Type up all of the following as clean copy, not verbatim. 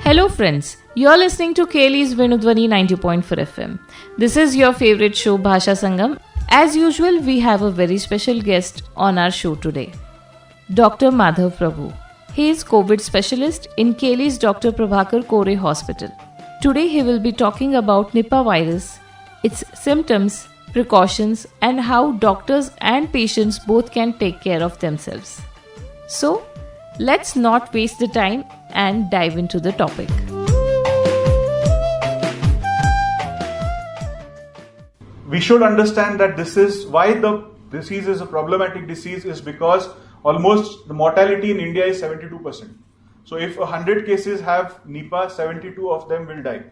Hello friends, you're listening to KLE's Venudhwani 90.4 FM. This is your favorite show Bhasha Sangam. As usual, we have a very special guest on our show today, Dr. Madhav Prabhu. He is COVID specialist in KLE's Dr. Prabhakar Kore Hospital. Today he will be talking about Nipah virus, its symptoms, precautions and how doctors and patients both can take care of themselves. So, let's not waste the time and dive into the topic. We should understand that this is why the disease is a problematic disease is because almost the mortality in India is 72%. So if 100 cases have Nipah, 72 of them will die.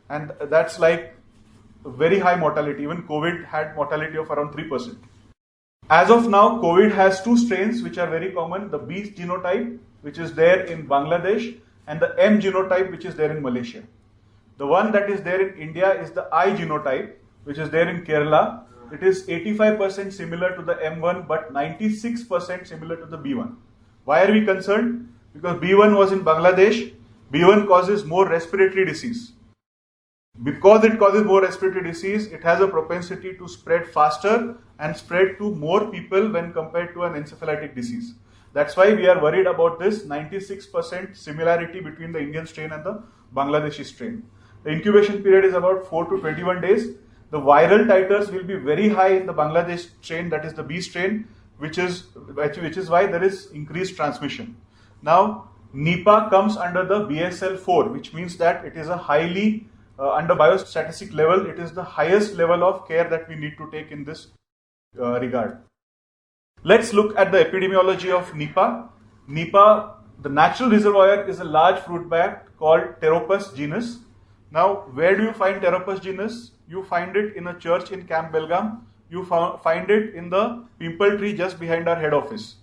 And that's like very high mortality. Even COVID had mortality of around 3%. As of now, COVID has two strains which are very common, the B genotype, which is there in Bangladesh, and the M genotype, which is there in Malaysia. The one that is there in India is the I genotype, which is there in Kerala. It is 85% similar to the M1, but 96% similar to the B1. Why are we concerned? Because B1 was in Bangladesh. B1 causes more respiratory disease. Because it causes more respiratory disease, it has a propensity to spread faster and spread to more people when compared to an encephalitic disease. That's why we are worried about this 96% similarity between the Indian strain and the Bangladeshi strain. The incubation period is about 4 to 21 days. The viral titers will be very high in the Bangladesh strain, that is the B strain, which is why there is increased transmission. Now, Nipah comes under the BSL-4, which means that it is a highly under biostatistic level, it is the highest level of care that we need to take in this regard. Let's look at the epidemiology of Nipah. Nipah, the natural reservoir is a large fruit bat called Pteropus genus. Now, where do you find Pteropus genus? You find it in a church in Camp Belgavi. You find it in the pimple tree just behind our head office.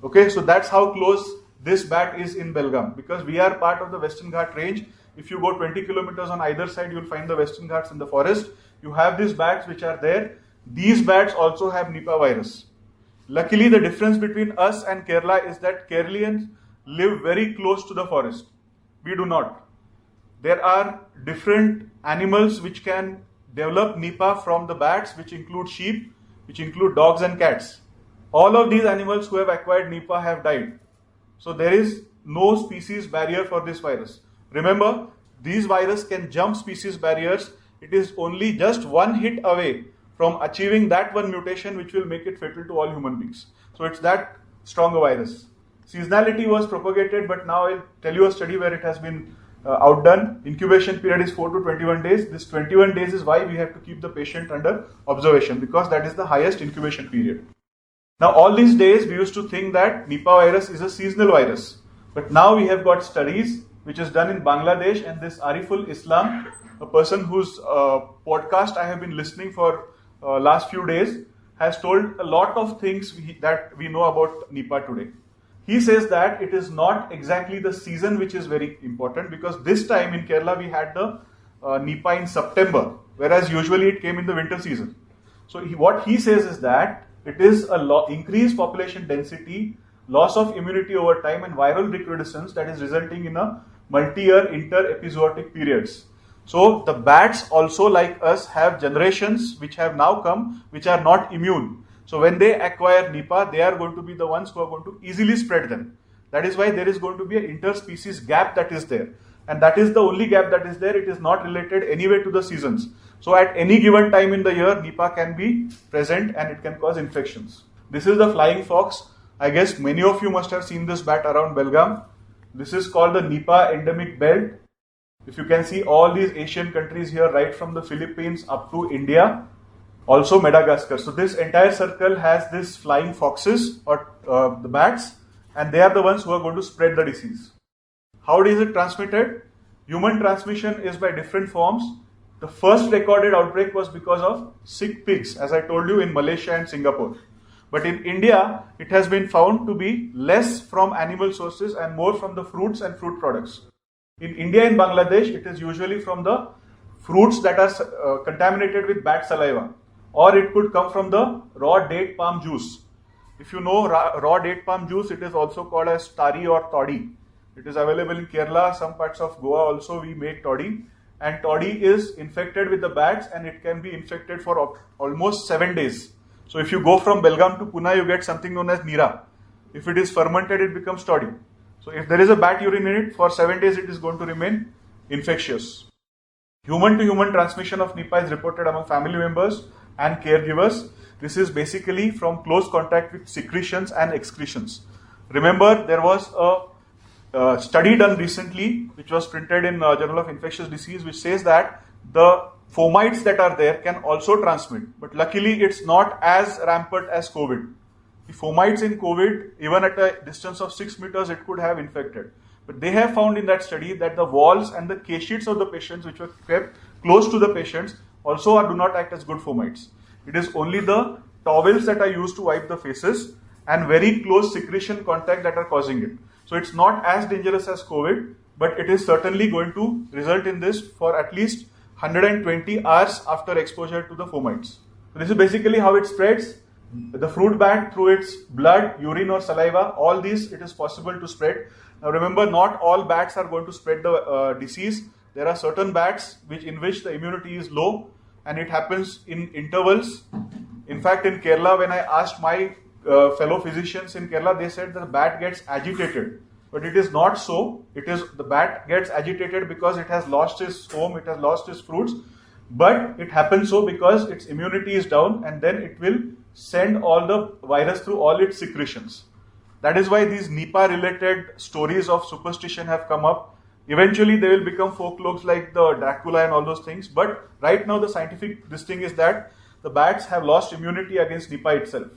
Okay, so that's how close this bat is in Belgavi, because we are part of the Western Ghat range. If you go 20 kilometers on either side, you'll find the Western Ghats in the forest. You have these bats which are there. These bats also have Nipah virus. Luckily, the difference between us and Kerala is that Keralians live very close to the forest. We do not. There are different animals which can develop Nipah from the bats, which include sheep, which include dogs and cats. All of these animals who have acquired Nipah have died. So there is no species barrier for this virus. Remember, these viruses can jump species barriers. It is only just one hit away from achieving that one mutation which will make it fatal to all human beings. So it's that strong a virus. Seasonality was propagated, but now I'll tell you a study where it has been outdone. Incubation period is 4 to 21 days. This 21 days is why we have to keep the patient under observation, because that is the highest incubation period. Now, all these days we used to think that Nipah virus is a seasonal virus. But now we have got studies which is done in Bangladesh, and this Ariful Islam, a person whose podcast I have been listening for last few days, has told a lot of things that we know about Nipah today. He says that it is not exactly the season which is very important, because this time in Kerala we had the Nipah in September, whereas usually it came in the winter season. So what he says is that it is increased population density, loss of immunity over time and viral recrudescence that is resulting in a multi-year inter-epizootic periods. So the bats also, like us, have generations which have now come which are not immune. So when they acquire Nipah, they are going to be the ones who are going to easily spread them. That is why there is going to be an interspecies gap that is there. And that is the only gap that is there. It is not related anyway to the seasons. So at any given time in the year, Nipah can be present and it can cause infections. This is the flying fox. I guess many of you must have seen this bat around Belgavi. This is called the Nipah endemic belt. If you can see all these Asian countries here, right from the Philippines up to India, also Madagascar. So this entire circle has these flying foxes or the bats, and they are the ones who are going to spread the disease. How is it transmitted? Human transmission is by different forms. The first recorded outbreak was because of sick pigs, as I told you, in Malaysia and Singapore. But in India, it has been found to be less from animal sources and more from the fruits and fruit products. In India and Bangladesh, it is usually from the fruits that are contaminated with bat saliva. or it could come from the raw date palm juice. If you know raw date palm juice, it is also called as tari or toddy. It is available in Kerala, some parts of Goa also we make toddy. And toddy is infected with the bats and it can be infected for almost 7 days. So if you go from Belgavi to Pune, you get something known as nira. If it is fermented, it becomes toddy. So if there is a bat urine in it, for 7 days it is going to remain infectious. Human to human transmission of Nipah is reported among family members and caregivers. This is basically from close contact with secretions and excretions. Remember, there was a study done recently, which was printed in Journal of Infectious Disease, which says that the fomites that are there can also transmit. But luckily, it's not as rampant as COVID. The fomites in COVID, even at a distance of 6 meters, it could have infected. But they have found in that study that the walls and the case sheets of the patients, which were kept close to the patients, also do not act as good fomites. It is only the towels that are used to wipe the faces and very close secretion contact that are causing it. So it's not as dangerous as COVID, but it is certainly going to result in this for at least 120 hours after exposure to the fomites. So this is basically how it spreads. The fruit bat through its blood, urine or saliva, all these it is possible to spread. Now remember, not all bats are going to spread the disease. There are certain bats in which the immunity is low and it happens in intervals. In fact, in Kerala, when I asked my fellow physicians in Kerala, they said that the bat gets agitated. But it is not so. It is the bat gets agitated because it has lost its home, it has lost its fruits. But it happens so because its immunity is down and then it will send all the virus through all its secretions. That is why these Nipah related stories of superstition have come up. Eventually they will become folklores like the Dracula and all those things. But right now the scientific thing is that the bats have lost immunity against Nipah itself.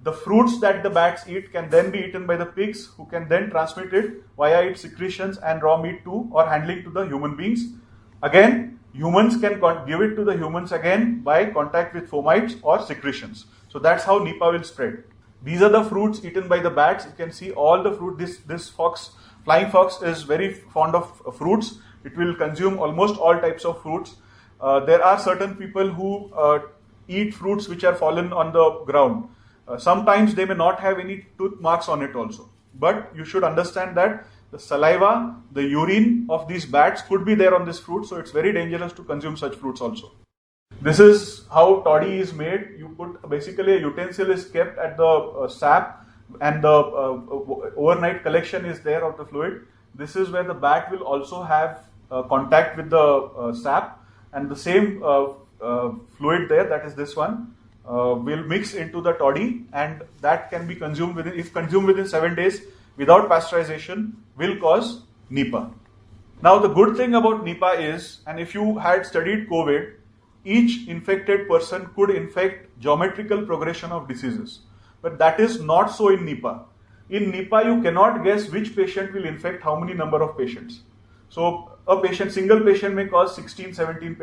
The fruits that the bats eat can then be eaten by the pigs, who can then transmit it via its secretions and raw meat to or handling to the human beings. Again, humans can give it to the humans again by contact with fomites or secretions. So that's how Nipah will spread. These are the fruits eaten by the bats. You can see all the fruit. This flying fox is very fond of fruits. It will consume almost all types of fruits. There are certain people who eat fruits which are fallen on the ground. Sometimes they may not have any tooth marks on it also. But you should understand that the saliva, the urine of these bats could be there on this fruit. So it's very dangerous to consume such fruits also. This is how toddy is made. You put basically a utensil is kept at the sap and the overnight collection is there of the fluid. This is where the bat will also have contact with the sap, and the same fluid there, that is this one, will mix into the toddy, and that can be consumed if consumed within 7 days without pasteurization, will cause Nipah. Now the good thing about Nipah is, and if you had studied COVID, each infected person could infect geometrical progression of diseases. But that is not so in Nipah. In Nipah, you cannot guess which patient will infect how many number of patients. So a single patient may cause 16, 17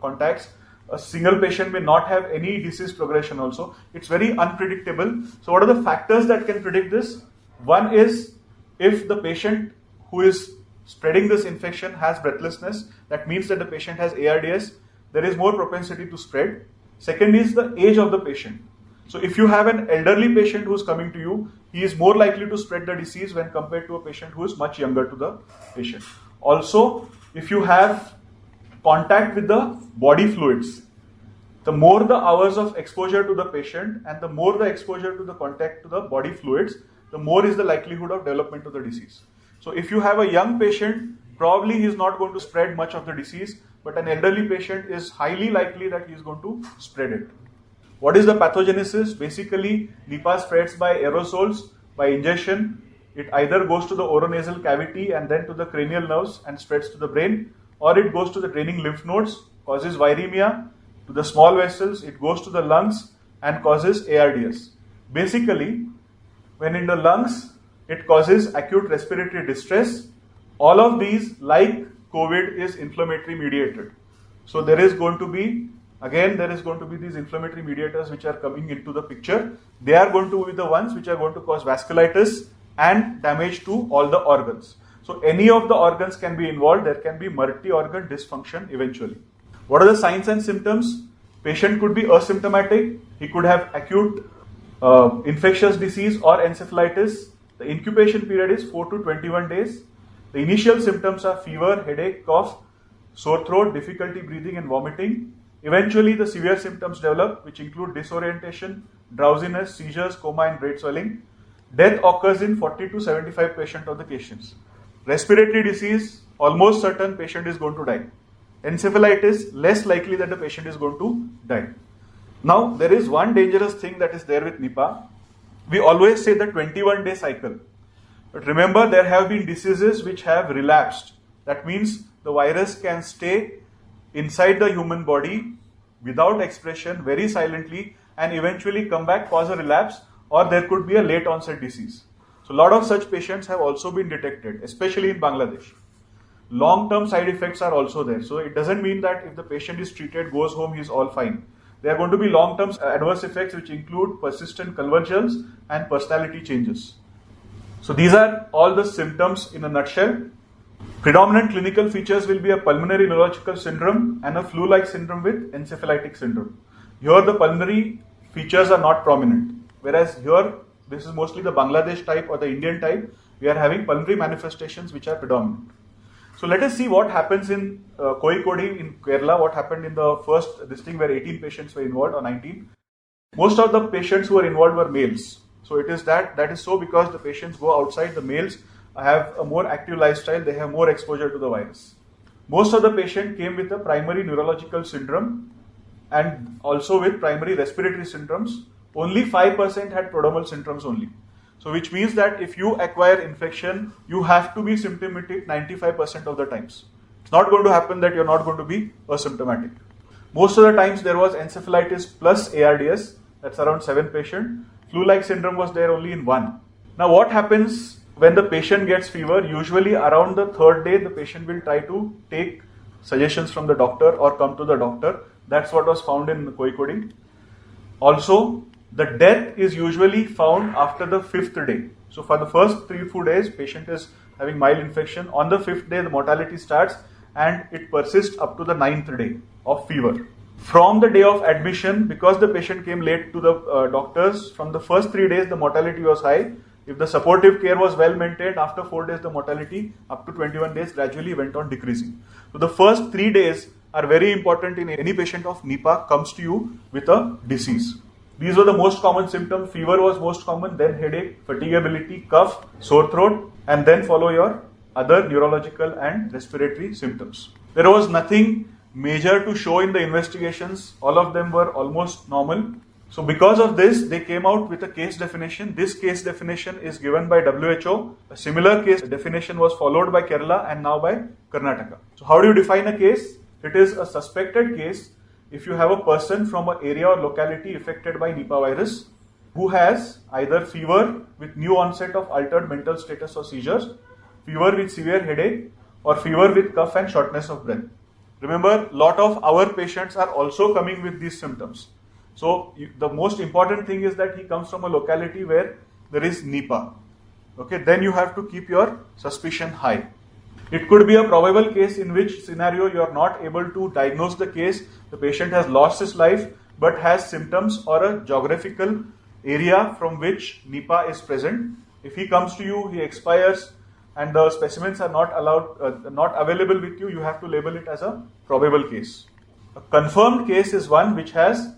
contacts. A single patient may not have any disease progression also. It's very unpredictable. So what are the factors that can predict this? One is if the patient who is spreading this infection has breathlessness, that means that the patient has ARDS, there is more propensity to spread. Second is the age of the patient. So if you have an elderly patient who is coming to you, he is more likely to spread the disease when compared to a patient who is much younger to the patient. Also, if you have contact with the body fluids, the more the hours of exposure to the patient and the more the exposure to the contact to the body fluids, the more is the likelihood of development of the disease. So if you have a young patient, probably he is not going to spread much of the disease, but an elderly patient is highly likely that he is going to spread it. What is the pathogenesis? Basically, Nipah spreads by aerosols, by ingestion. It either goes to the oronasal cavity and then to the cranial nerves and spreads to the brain, or it goes to the draining lymph nodes, causes viremia, to the small vessels, it goes to the lungs and causes ARDS. Basically, when in the lungs, it causes acute respiratory distress. All of these, like COVID, is inflammatory mediated. So there is going to be these inflammatory mediators which are coming into the picture. They are going to be the ones which are going to cause vasculitis and damage to all the organs. So any of the organs can be involved. There can be multi-organ dysfunction eventually. What are the signs and symptoms? Patient could be asymptomatic. He could have acute infectious disease or encephalitis. The incubation period is 4 to 21 days. The initial symptoms are fever, headache, cough, sore throat, difficulty breathing and vomiting. Eventually, the severe symptoms develop, which include disorientation, drowsiness, seizures, coma and brain swelling. Death occurs in 40 to 75% of the patients. Respiratory disease, almost certain patient is going to die. Encephalitis, less likely that the patient is going to die. Now, there is one dangerous thing that is there with Nipah. We always say the 21-day cycle. But remember, there have been diseases which have relapsed. That means the virus can stay inside the human body without expression, very silently, and eventually come back, cause a relapse, or there could be a late onset disease. So a lot of such patients have also been detected, especially in Bangladesh. Long-term side effects are also there. So it doesn't mean that if the patient is treated, goes home, he's all fine. There are going to be long-term adverse effects which include persistent convulsions and personality changes. So these are all the symptoms in a nutshell. Predominant clinical features will be a pulmonary neurological syndrome and a flu-like syndrome with encephalitic syndrome. Here the pulmonary features are not prominent, whereas here this is mostly the Bangladesh type or the Indian type. We are having pulmonary manifestations which are predominant. So let us see what happens in Kozhikode in Kerala, what happened in the first, this thing where 18 patients were involved or 19. Most of the patients who were involved were males. So it is that is so because the patients go outside, the males have a more active lifestyle, they have more exposure to the virus. Most of the patients came with a primary neurological syndrome and also with primary respiratory syndromes. Only 5% had prodromal symptoms only. So which means that if you acquire infection, you have to be symptomatic 95% of the times. It's not going to happen that you're not going to be asymptomatic. Most of the times there was encephalitis plus ARDS, that's around 7 patients. Flu-like syndrome was there only in 1. Now what happens when the patient gets fever? Usually around the 3rd day, the patient will try to take suggestions from the doctor or come to the doctor. That's what was found in Kozhikode. Also, the death is usually found after the 5th day. So for the first 3-4 days, patient is having mild infection. On the 5th day, the mortality starts and it persists up to the 9th day of fever. From the day of admission, because the patient came late to the doctors, from the first 3 days, the mortality was high. If the supportive care was well maintained, after 4 days, the mortality up to 21 days gradually went on decreasing. So the first 3 days are very important in any patient of Nipah comes to you with a disease. These were the most common symptoms. Fever was most common, then headache, fatigability, cough, sore throat, and then follow your other neurological and respiratory symptoms. There was nothing major to show in the investigations. All of them were almost normal. So because of this, they came out with a case definition. This case definition is given by WHO. A similar case definition was followed by Kerala and now by Karnataka. So how do you define a case? It is a suspected case if you have a person from an area or locality affected by Nipah virus who has either fever with new onset of altered mental status or seizures, fever with severe headache, or fever with cough and shortness of breath. Remember, lot of our patients are also coming with these symptoms. So the most important thing is that he comes from a locality where there is Nipah. Okay, then you have to keep your suspicion high. It could be a probable case in which scenario you are not able to diagnose the case. The patient has lost his life but has symptoms or a geographical area from which Nipah is present. If he comes to you, he expires and the specimens are not available with you, you have to label it as a probable case. A confirmed case is one which has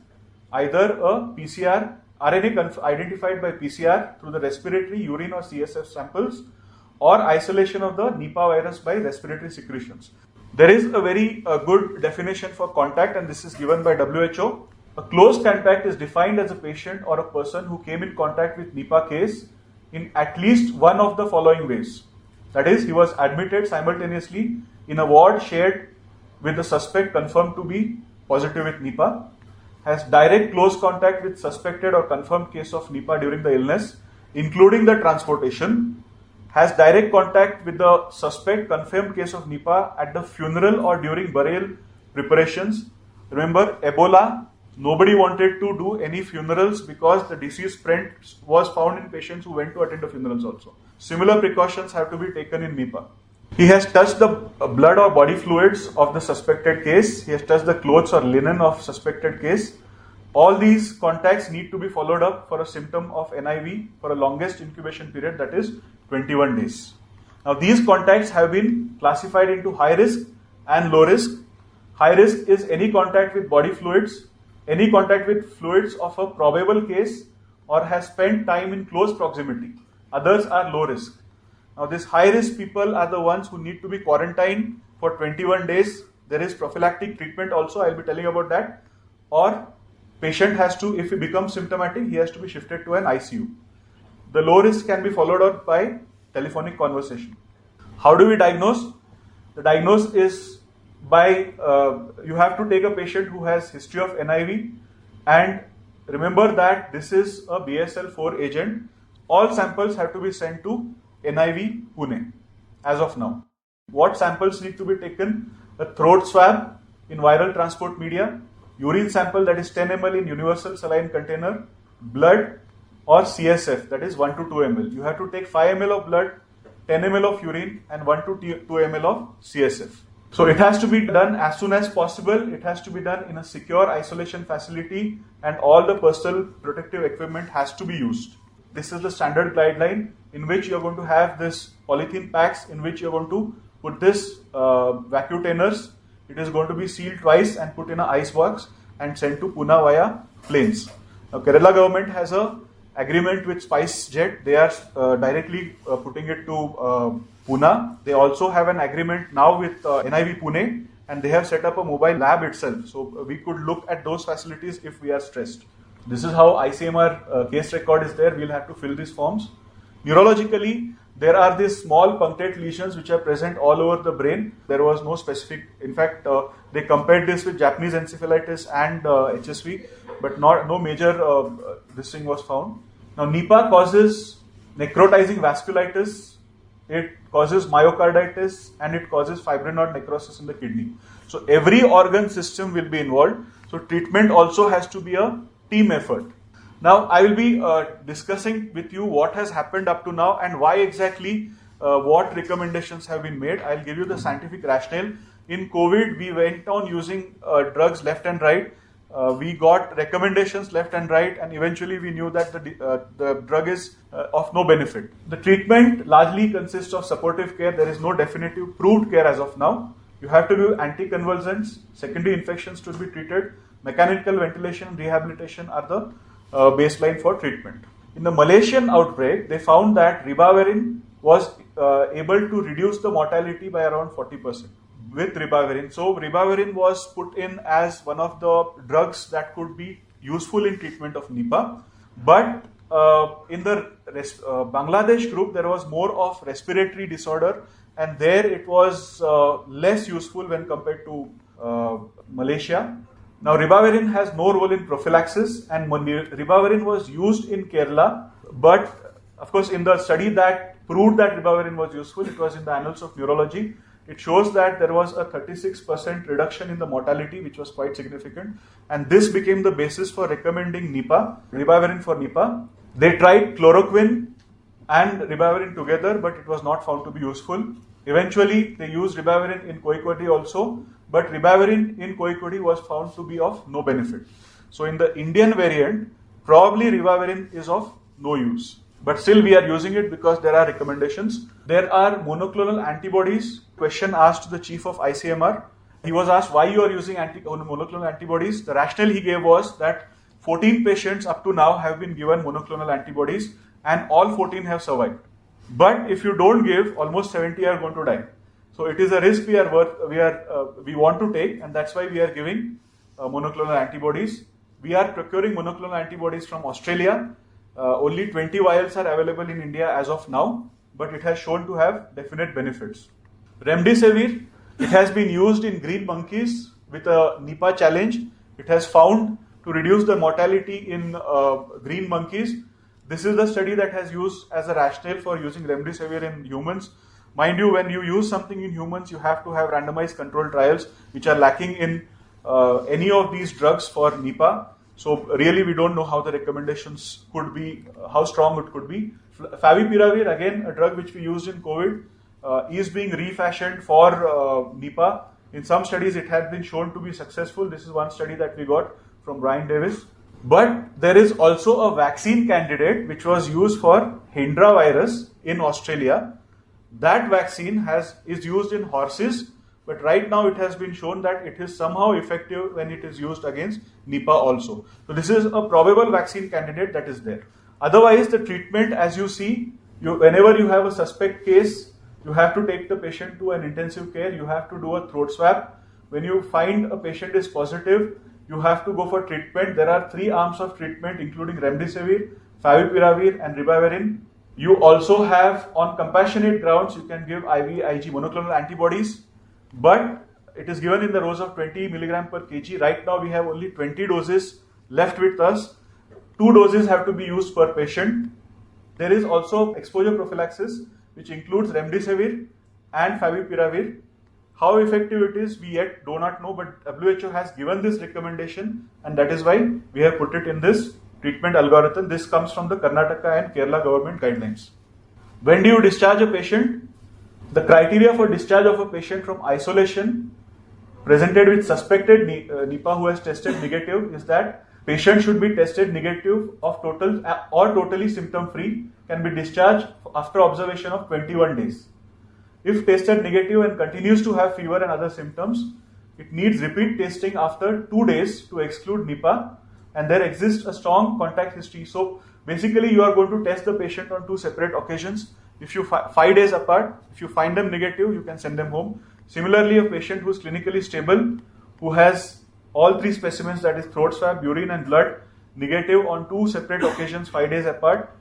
either a PCR, RNA identified by PCR through the respiratory, urine or CSF samples, or isolation of the Nipah virus by respiratory secretions. There is a very good definition for contact and this is given by WHO. A close contact is defined as a patient or a person who came in contact with Nipah case in at least one of the following ways. That is, he was admitted simultaneously in a ward shared with the suspect confirmed to be positive with Nipah, has direct close contact with suspected or confirmed case of Nipah during the illness, including the transportation, has direct contact with the suspect confirmed case of Nipah at the funeral or during burial preparations. Remember, Ebola, nobody wanted to do any funerals because the disease spread was found in patients who went to attend the funerals also. Similar precautions have to be taken in Nipah. He has touched the blood or body fluids of the suspected case. He has touched the clothes or linen of suspected case. All these contacts need to be followed up for a symptom of NIV for a longest incubation period, that is 21 days. Now these contacts have been classified into high risk and low risk. High risk is any contact with body fluids, any contact with fluids of a probable case or has spent time in close proximity. Others are low risk. Now these high risk people are the ones who need to be quarantined for 21 days. There is prophylactic treatment also, I will be telling you about that. Or patient has to, if he becomes symptomatic, he has to be shifted to an ICU. The low risk can be followed up by telephonic conversation. How do we diagnose? The diagnosis is by, you have to take a patient who has history of NIV, and remember that this is a BSL-4 agent. All samples have to be sent to NIV Pune as of now. What samples need to be taken? A throat swab in viral transport media, urine sample that is 10 ml in universal saline container, blood or CSF that is 1 to 2 ml. You have to take 5 ml of blood, 10 ml of urine and 1 to 2 ml of CSF. So it has to be done as soon as possible. It has to be done in a secure isolation facility and all the personal protective equipment has to be used. This is the standard guideline in which you are going to have this polythene packs in which you are going to put this vacuotenors. It is going to be sealed twice and put in an ice box and sent to Pune via planes. Now Kerala government has a agreement with SpiceJet. They are directly putting it to Pune. They also have an agreement now with NIV Pune and they have set up a mobile lab itself. So we could look at those facilities if we are stressed. This is how ICMR case record is there. We'll have to fill these forms. Neurologically, there are these small punctate lesions which are present all over the brain. There was no specific, in fact, they compared this with Japanese encephalitis and HSV, but no major this thing was found. Now, Nipah causes necrotizing vasculitis, it causes myocarditis, and it causes fibrin node necrosis in the kidney. So, every organ system will be involved. So, treatment also has to be a team effort. Now, I will be discussing with you what has happened up to now and why exactly what recommendations have been made. I'll give you the scientific rationale. In COVID, we went on using drugs left and right. We got recommendations left and right, and eventually we knew that the drug is of no benefit. The treatment largely consists of supportive care. There is no definitive proved care as of now. You have to do anticonvulsants, secondary infections to be treated, mechanical ventilation and rehabilitation are the baseline for treatment. In the Malaysian outbreak, they found that ribavirin was able to reduce the mortality by around 40% with ribavirin. So ribavirin was put in as one of the drugs that could be useful in treatment of Nipah. But in the Bangladesh group, there was more of respiratory disorder, and there it was less useful when compared to Malaysia. Now, ribavirin has no role in prophylaxis, and ribavirin was used in Kerala, but of course, in the study that proved that ribavirin was useful, it was in the Annals of Neurology. It shows that there was a 36% reduction in the mortality, which was quite significant, and this became the basis for recommending ribavirin for Nipah. They tried chloroquine and ribavirin together, but it was not found to be useful. Eventually, they used ribavirin in Koikodi also, but ribavirin in Koikodi was found to be of no benefit. So in the Indian variant, probably ribavirin is of no use. But still we are using it because there are recommendations. There are monoclonal antibodies. Question asked to the chief of ICMR. He was asked why you are using monoclonal antibodies. The rationale he gave was that 14 patients up to now have been given monoclonal antibodies and all 14 have survived. But if you don't give, almost 70 are going to die. So it is a risk we want to take, and that's why we are giving monoclonal antibodies. We are procuring monoclonal antibodies from Australia. Only 20 vials are available in India as of now, but it has shown to have definite benefits. Remdesivir, it has been used in green monkeys with a Nipah challenge. It has found to reduce the mortality in green monkeys. This is the study that has used as a rationale for using remdesivir in humans. Mind you, when you use something in humans, you have to have randomized controlled trials, which are lacking in any of these drugs for Nipah. So really, we don't know how the recommendations could be, how strong it could be. Favipiravir, again, a drug which we used in COVID. is being refashioned for Nipah. In some studies, it has been shown to be successful. This is one study that we got from Brian Davis. But there is also a vaccine candidate which was used for Hendra virus in Australia. That vaccine is used in horses, but right now it has been shown that it is somehow effective when it is used against Nipah also. So this is a probable vaccine candidate that is there. Otherwise, the treatment, as you see, whenever you have a suspect case, you have to take the patient to an intensive care. You have to do a throat swab. When you find a patient is positive, you have to go for treatment. There are 3 arms of treatment, including remdesivir, favipiravir, and ribavirin. You also have, on compassionate grounds, you can give IV, Ig monoclonal antibodies, but it is given in the dose of 20 milligram per kg. Right now, we have only 20 doses left with us. 2 doses have to be used per patient. There is also exposure prophylaxis, which includes remdesivir and favipiravir. How effective it is, we yet do not know, but WHO has given this recommendation, and that is why we have put it in this treatment algorithm. This comes from the Karnataka and Kerala government guidelines. When do you discharge a patient? The criteria for discharge of a patient from isolation presented with suspected Nipah who has tested negative is that patient should be tested negative of total or totally symptom free, can be discharged after observation of 21 days. If tested negative and continues to have fever and other symptoms, it needs repeat testing after 2 days to exclude Nipah, and there exists a strong contact history. So basically you are going to test the patient on 2 separate occasions. If you 5 days apart, if you find them negative, you can send them home. Similarly, a patient who is clinically stable, who has all 3 specimens, that is throat swab, urine and blood, negative on 2 separate occasions 5 days apart,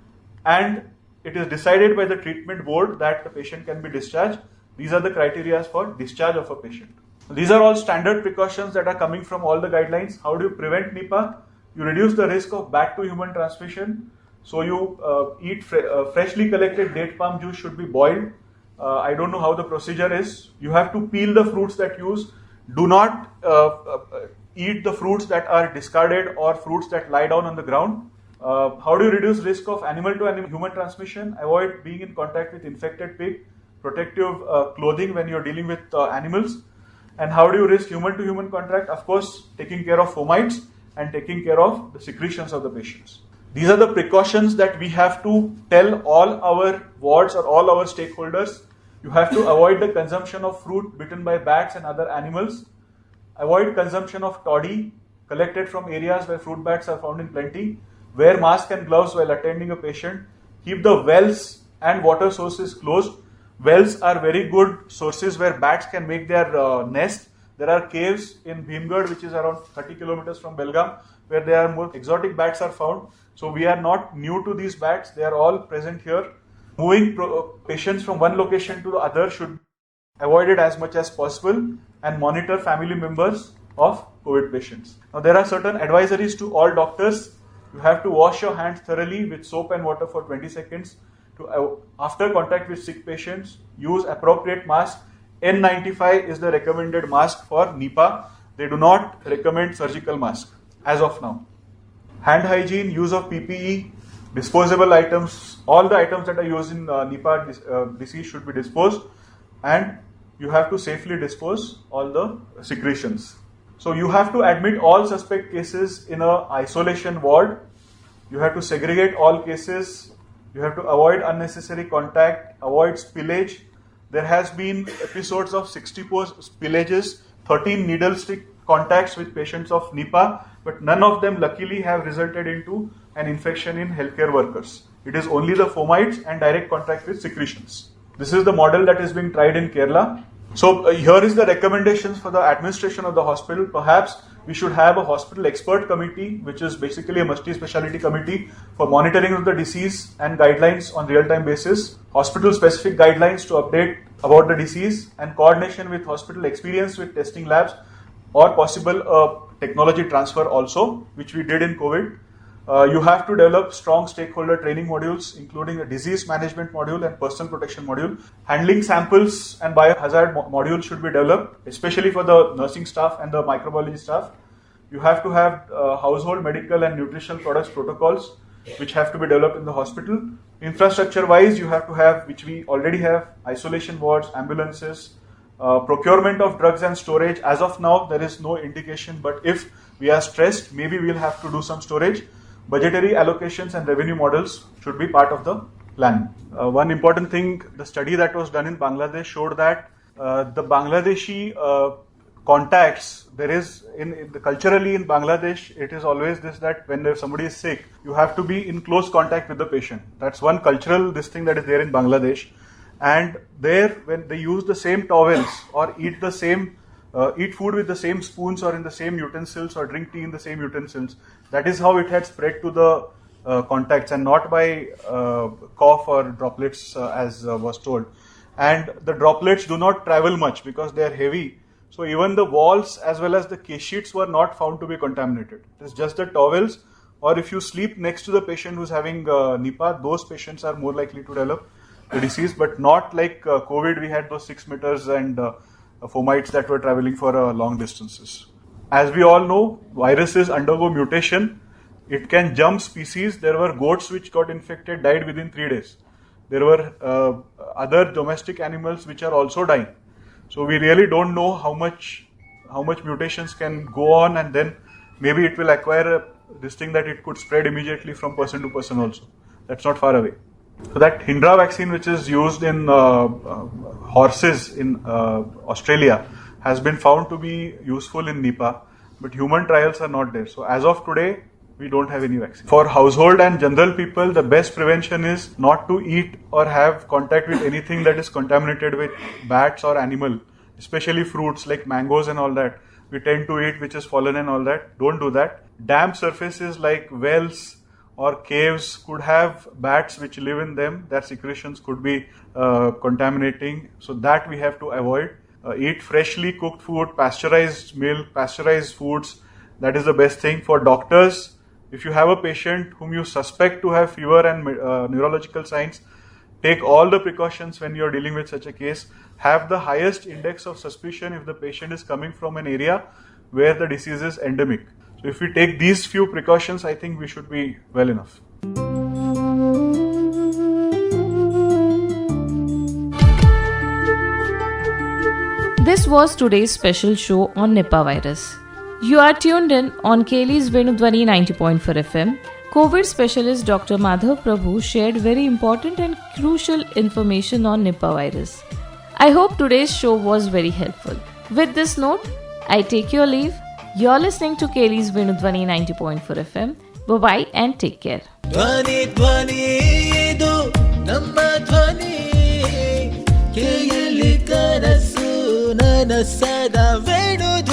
and it is decided by the treatment board that the patient can be discharged. These are the criteria for discharge of a patient. These are all standard precautions that are coming from all the guidelines. How do you prevent Nipah? You reduce the risk of bat to human transmission. So you eat freshly collected date palm juice should be boiled. I don't know how the procedure is. You have to peel the fruits that you use. Do not eat the fruits that are discarded or fruits that lie down on the ground. How do you reduce risk of animal to animal human transmission? Avoid being in contact with infected pig. Protective clothing when you're dealing with animals. And how do you risk human to human contact? Of course, taking care of fomites and taking care of the secretions of the patients. These are the precautions that we have to tell all our wards or all our stakeholders. You have to avoid the consumption of fruit bitten by bats and other animals. Avoid consumption of toddy collected from areas where fruit bats are found in plenty. Wear mask and gloves while attending a patient. Keep the wells and water sources closed. Wells are very good sources where bats can make their nest. There are caves in Bhimgarh, which is around 30 kilometers from Belgavi, where there are more exotic bats are found. So we are not new to these bats. They are all present here. Moving patients from one location to the other should be avoided as much as possible, and monitor family members of COVID patients. Now there are certain advisories to all doctors. You have to wash your hands thoroughly with soap and water for 20 seconds. After contact with sick patients, use appropriate mask. N95 is the recommended mask for Nipah. They do not recommend surgical mask as of now. Hand hygiene, use of PPE, disposable items, all the items that are used in Nipah disease should be disposed, and you have to safely dispose all the secretions. So you have to admit all suspect cases in a isolation ward. You have to segregate all cases. You have to avoid unnecessary contact, avoid spillage. There has been episodes of 64 spillages, 13 needle stick contacts with patients of Nipah, but none of them luckily have resulted into an infection in healthcare workers. It is only the fomites and direct contact with secretions. This is the model that is being tried in Kerala. So here is the recommendations for the administration of the hospital. Perhaps we should have a hospital expert committee, which is basically a multi-speciality committee for monitoring of the disease and guidelines on real-time basis, hospital-specific guidelines to update about the disease, and coordination with hospital experience with testing labs, or possible technology transfer also, which we did in COVID. You have to develop strong stakeholder training modules, including a disease management module and personal protection module. Handling samples and biohazard module should be developed, especially for the nursing staff and the microbiology staff. You have to have household medical and nutritional products protocols. which have to be developed in the hospital. Infrastructure wise, you have to have, which we already have, isolation wards, ambulances, procurement of drugs and storage. As of now, there is no indication, but if we are stressed, maybe we'll have to do some storage. Budgetary allocations and revenue models should be part of the plan. One important thing, the study that was done in Bangladesh showed that the Bangladeshi contacts, there is culturally in Bangladesh, it is always this that when somebody is sick, you have to be in close contact with the patient. That's one cultural thing that is there in Bangladesh. And there, when they use the same towels or eat food with the same spoons or in the same utensils or drink tea in the same utensils, that is how it had spread to the contacts and not by cough or droplets as was told. And the droplets do not travel much because they are heavy. So even the walls as well as the case sheets were not found to be contaminated. It is just the towels, or if you sleep next to the patient who's having Nipah, those patients are more likely to develop the disease, but not like COVID, we had those 6 meters and fomites that were traveling for long distances. As we all know, viruses undergo mutation. It can jump species. There were goats which got infected, died within 3 days. There were other domestic animals which are also dying. So we really don't know how much mutations can go on, and then maybe it will acquire this thing that it could spread immediately from person to person also. That's not far away. So that Hindra vaccine, which is used in horses in Australia, has been found to be useful in Nipah, but human trials are not there. So as of today, we don't have any vaccine. For household and general people, the best prevention is not to eat or have contact with anything that is contaminated with bats or animal, especially fruits like mangoes and all that. We tend to eat which is fallen and all that. Don't do that. Damp surfaces like wells or caves could have bats which live in them. Their secretions could be contaminating. So that we have to avoid. Eat freshly cooked food, pasteurized milk, pasteurized foods. That is the best thing. For doctors, if you have a patient whom you suspect to have fever and neurological signs, take all the precautions when you are dealing with such a case. Have the highest index of suspicion if the patient is coming from an area where the disease is endemic. So if we take these few precautions, I think we should be well enough. This was today's special show on Nipah virus. You are tuned in on KLE's Venudhwani 90.4 FM. COVID specialist Dr. Madhav Prabhu shared very important and crucial information on Nipah virus. I hope today's show was very helpful. With this note, I take your leave. You're listening to KLE's Venudhwani 90.4 FM. Bye-bye and take care. Dhwani Dhwani idu namma dhwani KLE kanasu nana sada Venudhwani.